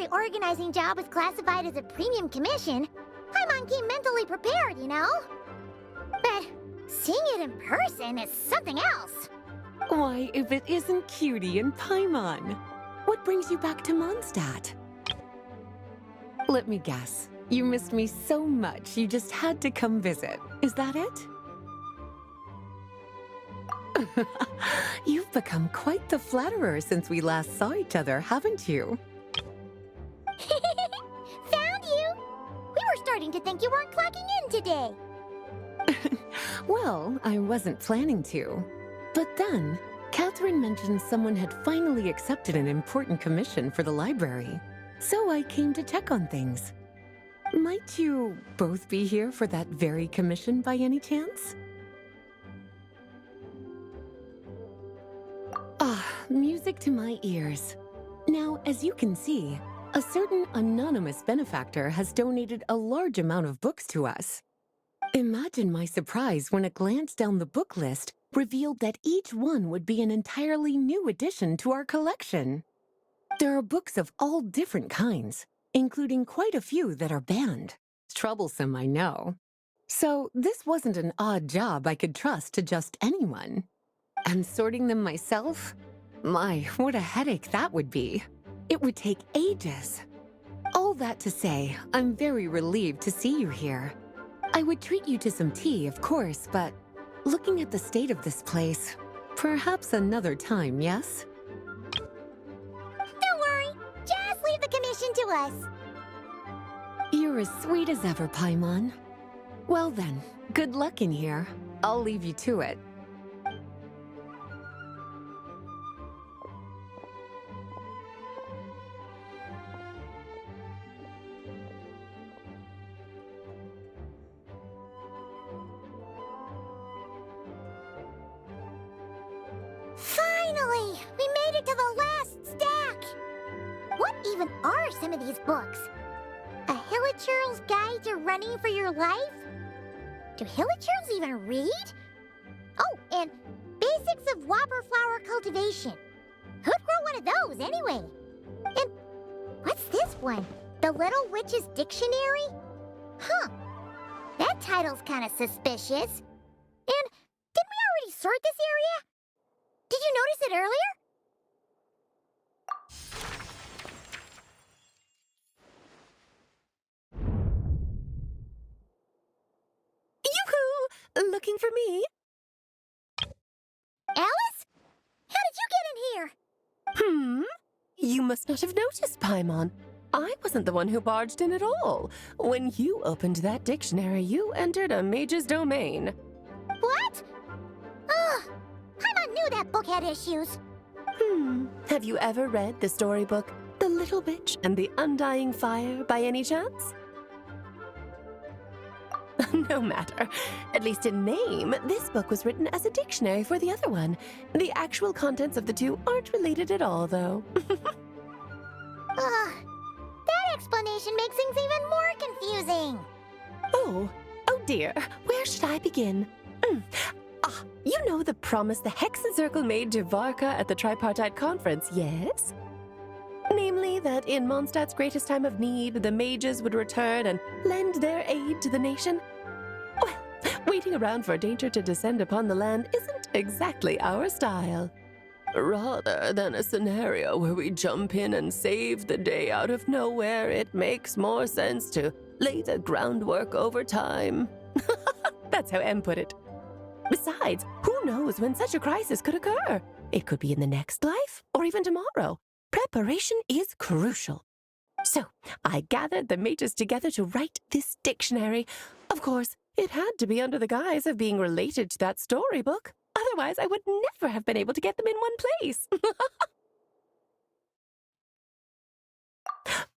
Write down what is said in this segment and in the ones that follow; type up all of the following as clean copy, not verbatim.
library organizing job was classified as a premium commission, Paimon came mentally prepared, you know? But seeing it in person is something else. Why, if it isn't Cutie and Paimon? What brings you back to Mondstadt? Let me guess. You missed me so much you just had to come visit. Is that it? You've become quite the flatterer since we last saw each other, haven't you? Found you! We were starting to think you weren't clocking in today. Well, I wasn't planning to. But then, Catherine mentioned someone had finally accepted an important commission for the library. So I came to check on things. Might you both be here for that very commission by any chance? Ah, music to my ears. Now, as you can see, a certain anonymous benefactor has donated a large amount of books to us. Imagine my surprise when a glance down the book list revealed that each one would be an entirely new addition to our collection. There are books of all different kinds, including quite a few that are banned. Troublesome, I know. So this wasn't an odd job I could trust to just anyone. And sorting them myself? My, what a headache that would be. It would take ages. All that to say, I'm very relieved to see you here. I would treat you to some tea, of course, but looking at the state of this place, perhaps another time, yes? Don't worry, just leave the commission to us. You're as sweet as ever, Paimon. Well then, good luck in here. I'll leave you to it. Finally! We made it to the last stack! What even are some of these books? A Hilichurl's Guide to Running for Your Life? Do Hilichurls even read? Oh, and Basics of Whopper Flower Cultivation. Who'd grow one of those, anyway? And what's this one? The Little Witch's Dictionary? Huh. That title's kind of suspicious. And didn't we already sort this area? Did you notice it earlier? Yoo-hoo! Looking for me? Alice? How did you get in here? You must not have noticed, Paimon. I wasn't the one who barged in at all. When you opened that dictionary, you entered a mage's domain. What? Ugh! Paimon knew that book had issues. Have you ever read the storybook, The Little Witch and the Undying Fire, by any chance? No matter. At least in name, this book was written as a dictionary for the other one. The actual contents of the two aren't related at all, though. Ugh. That explanation makes things even more confusing. Oh dear. Where should I begin? You know the promise the Hexen Circle made to Varka at the Tripartite Conference, yes? Namely, that in Mondstadt's greatest time of need, the mages would return and lend their aid to the nation? Well, waiting around for danger to descend upon the land isn't exactly our style. Rather than a scenario where we jump in and save the day out of nowhere, it makes more sense to lay the groundwork over time. That's how Em put it. Besides, who knows when such a crisis could occur? It could be in the next life, or even tomorrow. Preparation is crucial. So, I gathered the mages together to write this dictionary. Of course, it had to be under the guise of being related to that storybook. Otherwise, I would never have been able to get them in one place.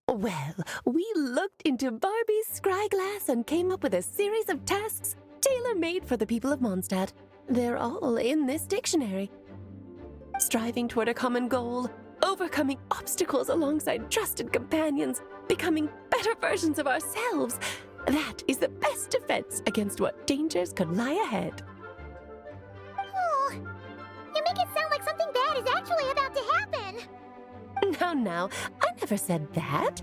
Well, we looked into Barbie's scryglass and came up with a series of tasks tailor-made for the people of Mondstadt. They're all in this dictionary. Striving toward a common goal, overcoming obstacles alongside trusted companions, becoming better versions of ourselves. That is the best defense against what dangers could lie ahead. Oh, you make it sound like something bad is actually about to happen. Now, I'm never said that.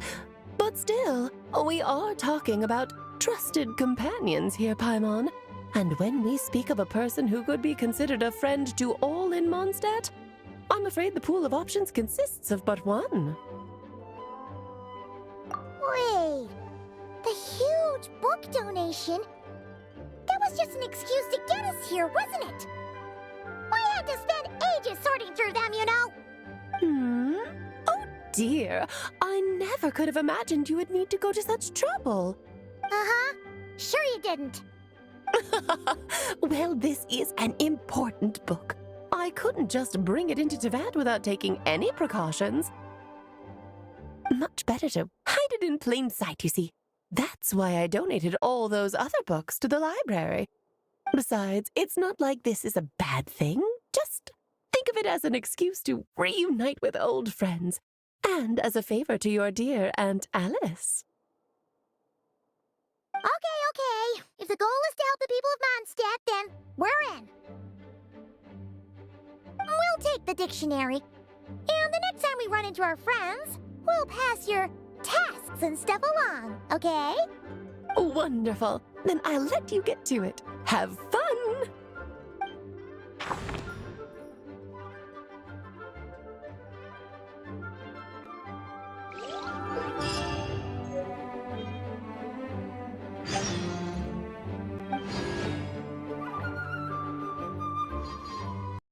But still, we are talking about trusted companions here, Paimon. And when we speak of a person who could be considered a friend to all in Mondstadt, I'm afraid the pool of options consists of but one. Wait, the huge book donation? That was just an excuse to get us here, wasn't it? We had to spend ages sorting through them, you know. Oh dear, I never could have imagined you would need to go to such trouble. Uh-huh. Sure you didn't. Well, this is an important book. I couldn't just bring it into Teyvat without taking any precautions. Much better to hide it in plain sight, you see. That's why I donated all those other books to the library. Besides, it's not like this is a bad thing. Just think of it as an excuse to reunite with old friends, and as a favor to your dear Aunt Alice. Okay. If the goal is to help the people of Mondstadt, then we're in. We'll take the dictionary. And the next time we run into our friends, we'll pass your tasks and stuff along, okay? Wonderful. Then I'll let you get to it. Have fun!